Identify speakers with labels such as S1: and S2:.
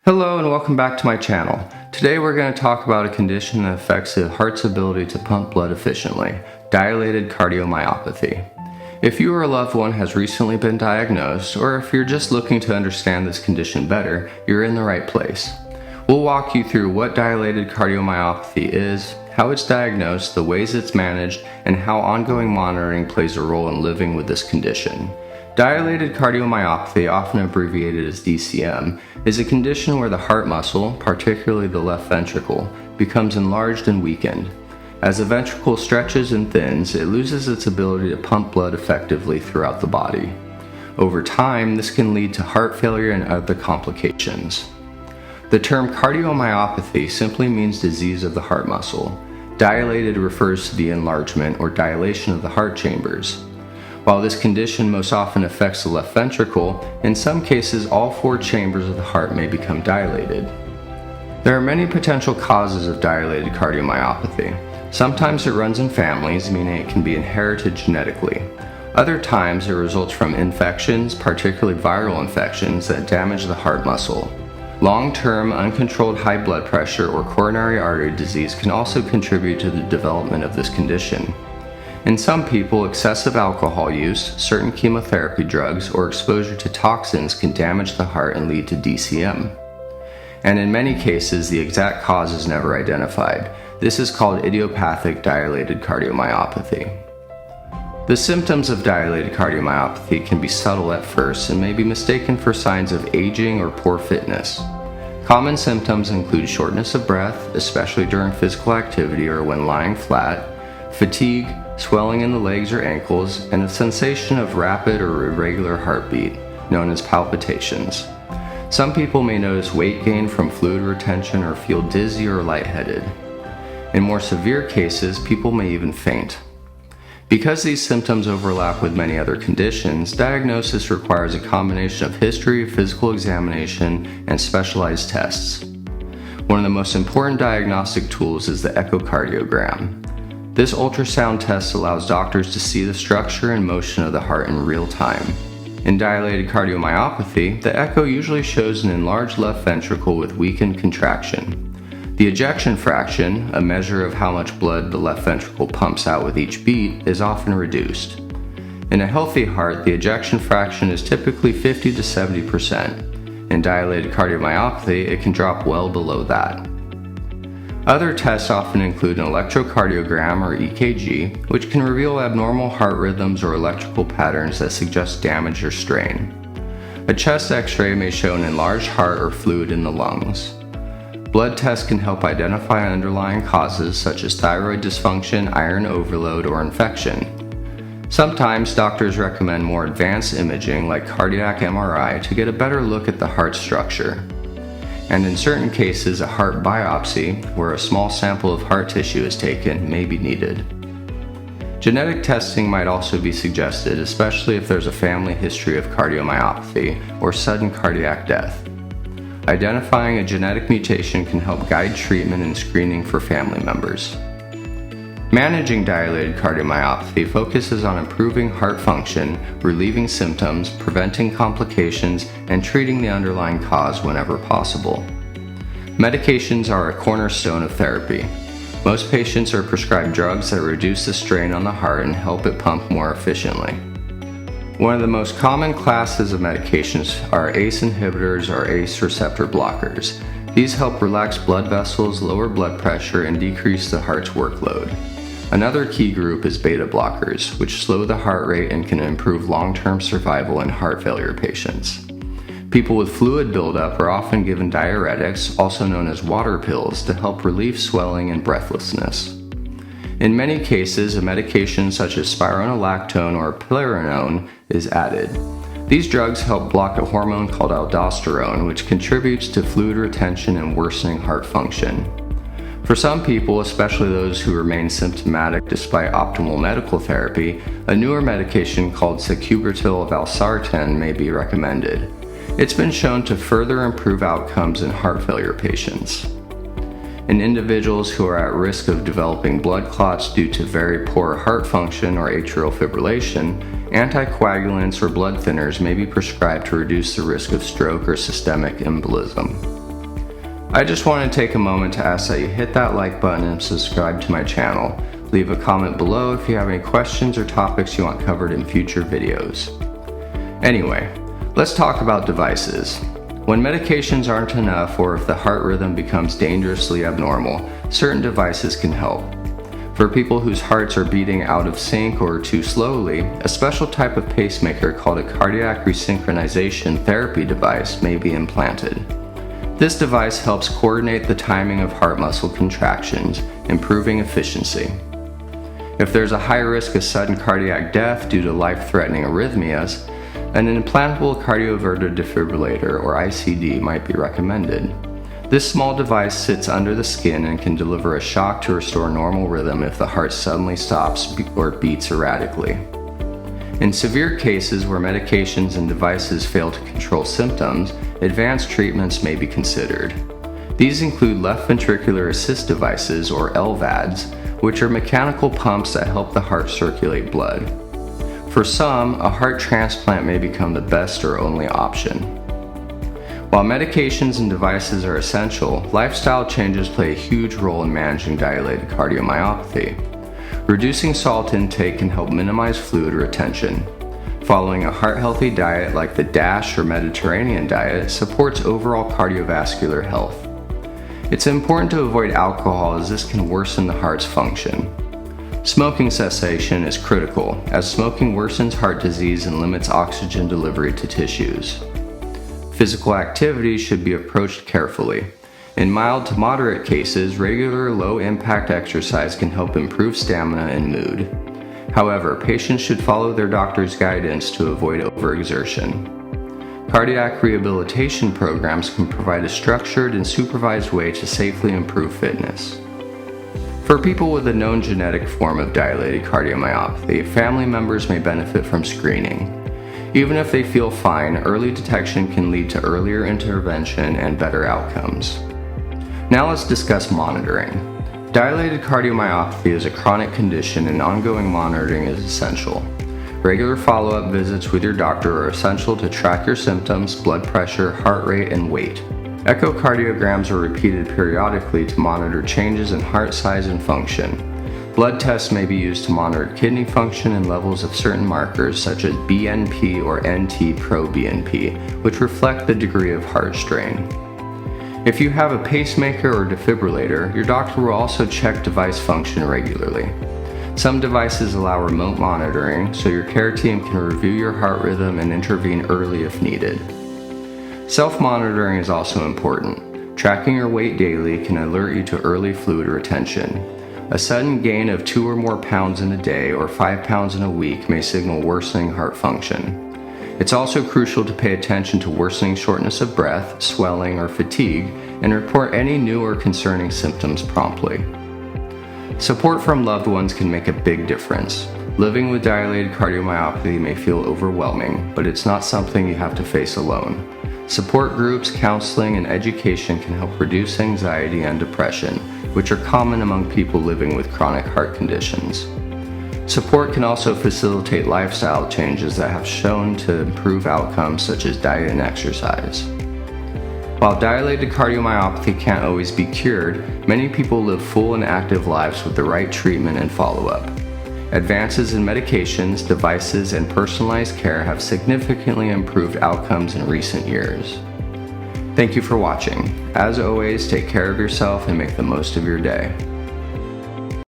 S1: Hello and welcome back to my channel. Today we're going to talk about a condition that affects the heart's ability to pump blood efficiently, dilated cardiomyopathy. If you or a loved one has recently been diagnosed, or if you're just looking to understand this condition better, you're in the right place. We'll walk you through what dilated cardiomyopathy is, how it's diagnosed, the ways it's managed, and how ongoing monitoring plays a role in living with this condition. Dilated cardiomyopathy, often abbreviated as DCM, is a condition where the heart muscle, particularly the left ventricle, becomes enlarged and weakened. As the ventricle stretches and thins, it loses its ability to pump blood effectively throughout the body. Over time, this can lead to heart failure and other complications. The term cardiomyopathy simply means disease of the heart muscle. Dilated refers to the enlargement or dilation of the heart chambers. While this condition most often affects the left ventricle, in some cases all four chambers of the heart may become dilated. There are many potential causes of dilated cardiomyopathy. Sometimes it runs in families, meaning it can be inherited genetically. Other times it results from infections, particularly viral infections, that damage the heart muscle. Long-term, uncontrolled high blood pressure or coronary artery disease can also contribute to the development of this condition. In some people, excessive alcohol use, certain chemotherapy drugs, or exposure to toxins can damage the heart and lead to DCM. And in many cases, the exact cause is never identified. This is called idiopathic dilated cardiomyopathy. The symptoms of dilated cardiomyopathy can be subtle at first and may be mistaken for signs of aging or poor fitness. Common symptoms include shortness of breath, especially during physical activity or when lying flat, fatigue, swelling in the legs or ankles, and a sensation of rapid or irregular heartbeat, known as palpitations. Some people may notice weight gain from fluid retention or feel dizzy or lightheaded. In more severe cases, people may even faint. Because these symptoms overlap with many other conditions, diagnosis requires a combination of history, physical examination, and specialized tests. One of the most important diagnostic tools is the echocardiogram. This ultrasound test allows doctors to see the structure and motion of the heart in real time. In dilated cardiomyopathy, the echo usually shows an enlarged left ventricle with weakened contraction. The ejection fraction, a measure of how much blood the left ventricle pumps out with each beat, is often reduced. In a healthy heart, the ejection fraction is typically 50 to 70%. In dilated cardiomyopathy, it can drop well below that. Other tests often include an electrocardiogram or EKG, which can reveal abnormal heart rhythms or electrical patterns that suggest damage or strain. A chest X-ray may show an enlarged heart or fluid in the lungs. Blood tests can help identify underlying causes such as thyroid dysfunction, iron overload, or infection. Sometimes doctors recommend more advanced imaging like cardiac MRI to get a better look at the heart structure. And in certain cases, a heart biopsy, where a small sample of heart tissue is taken, may be needed. Genetic testing might also be suggested, especially if there's a family history of cardiomyopathy or sudden cardiac death. Identifying a genetic mutation can help guide treatment and screening for family members. Managing dilated cardiomyopathy focuses on improving heart function, relieving symptoms, preventing complications, and treating the underlying cause whenever possible. Medications are a cornerstone of therapy. Most patients are prescribed drugs that reduce the strain on the heart and help it pump more efficiently. One of the most common classes of medications are ACE inhibitors or ACE receptor blockers. These help relax blood vessels, lower blood pressure, and decrease the heart's workload. Another key group is beta blockers, which slow the heart rate and can improve long-term survival in heart failure patients. People with fluid buildup are often given diuretics, also known as water pills, to help relieve swelling and breathlessness. In many cases, a medication such as spironolactone or plyrinone is added. These drugs help block a hormone called aldosterone, which contributes to fluid retention and worsening heart function. For some people, especially those who remain symptomatic despite optimal medical therapy, a newer medication called sacubitril/valsartan may be recommended. It's been shown to further improve outcomes in heart failure patients. In individuals who are at risk of developing blood clots due to very poor heart function or atrial fibrillation, anticoagulants or blood thinners may be prescribed to reduce the risk of stroke or systemic embolism. I just want to take a moment to ask that you hit that like button and subscribe to my channel. Leave a comment below if you have any questions or topics you want covered in future videos. Anyway, let's talk about devices. When medications aren't enough or if the heart rhythm becomes dangerously abnormal, certain devices can help. For people whose hearts are beating out of sync or too slowly, a special type of pacemaker called a cardiac resynchronization therapy device may be implanted. This device helps coordinate the timing of heart muscle contractions, improving efficiency. If there's a high risk of sudden cardiac death due to life-threatening arrhythmias, an implantable cardioverter defibrillator or ICD might be recommended. This small device sits under the skin and can deliver a shock to restore normal rhythm if the heart suddenly stops or beats erratically. In severe cases where medications and devices fail to control symptoms, advanced treatments may be considered. These include left ventricular assist devices or LVADs, which are mechanical pumps that help the heart circulate blood. For some, a heart transplant may become the best or only option. While medications and devices are essential, lifestyle changes play a huge role in managing dilated cardiomyopathy. Reducing salt intake can help minimize fluid retention. Following a heart-healthy diet like the DASH or Mediterranean diet supports overall cardiovascular health. It's important to avoid alcohol as this can worsen the heart's function. Smoking cessation is critical, as smoking worsens heart disease and limits oxygen delivery to tissues. Physical activity should be approached carefully. In mild to moderate cases, regular low-impact exercise can help improve stamina and mood. However, patients should follow their doctor's guidance to avoid overexertion. Cardiac rehabilitation programs can provide a structured and supervised way to safely improve fitness. For people with a known genetic form of dilated cardiomyopathy, family members may benefit from screening. Even if they feel fine, early detection can lead to earlier intervention and better outcomes. Now let's discuss monitoring. Dilated cardiomyopathy is a chronic condition and ongoing monitoring is essential. Regular follow-up visits with your doctor are essential to track your symptoms, blood pressure, heart rate, and weight. Echocardiograms are repeated periodically to monitor changes in heart size and function. Blood tests may be used to monitor kidney function and levels of certain markers such as BNP or NT-proBNP, which reflect the degree of heart strain. If you have a pacemaker or defibrillator, your doctor will also check device function regularly. Some devices allow remote monitoring, so your care team can review your heart rhythm and intervene early if needed. Self-monitoring is also important. Tracking your weight daily can alert you to early fluid retention. A sudden gain of 2 or more pounds in a day or 5 pounds in a week may signal worsening heart function. It's also crucial to pay attention to worsening shortness of breath, swelling, or fatigue, and report any new or concerning symptoms promptly. Support from loved ones can make a big difference. Living with dilated cardiomyopathy may feel overwhelming, but it's not something you have to face alone. Support groups, counseling, and education can help reduce anxiety and depression, which are common among people living with chronic heart conditions. Support can also facilitate lifestyle changes that have shown to improve outcomes such as diet and exercise. While dilated cardiomyopathy can't always be cured, many people live full and active lives with the right treatment and follow-up. Advances in medications, devices, and personalized care have significantly improved outcomes in recent years. Thank you for watching. As always, take care of yourself and make the most of your day.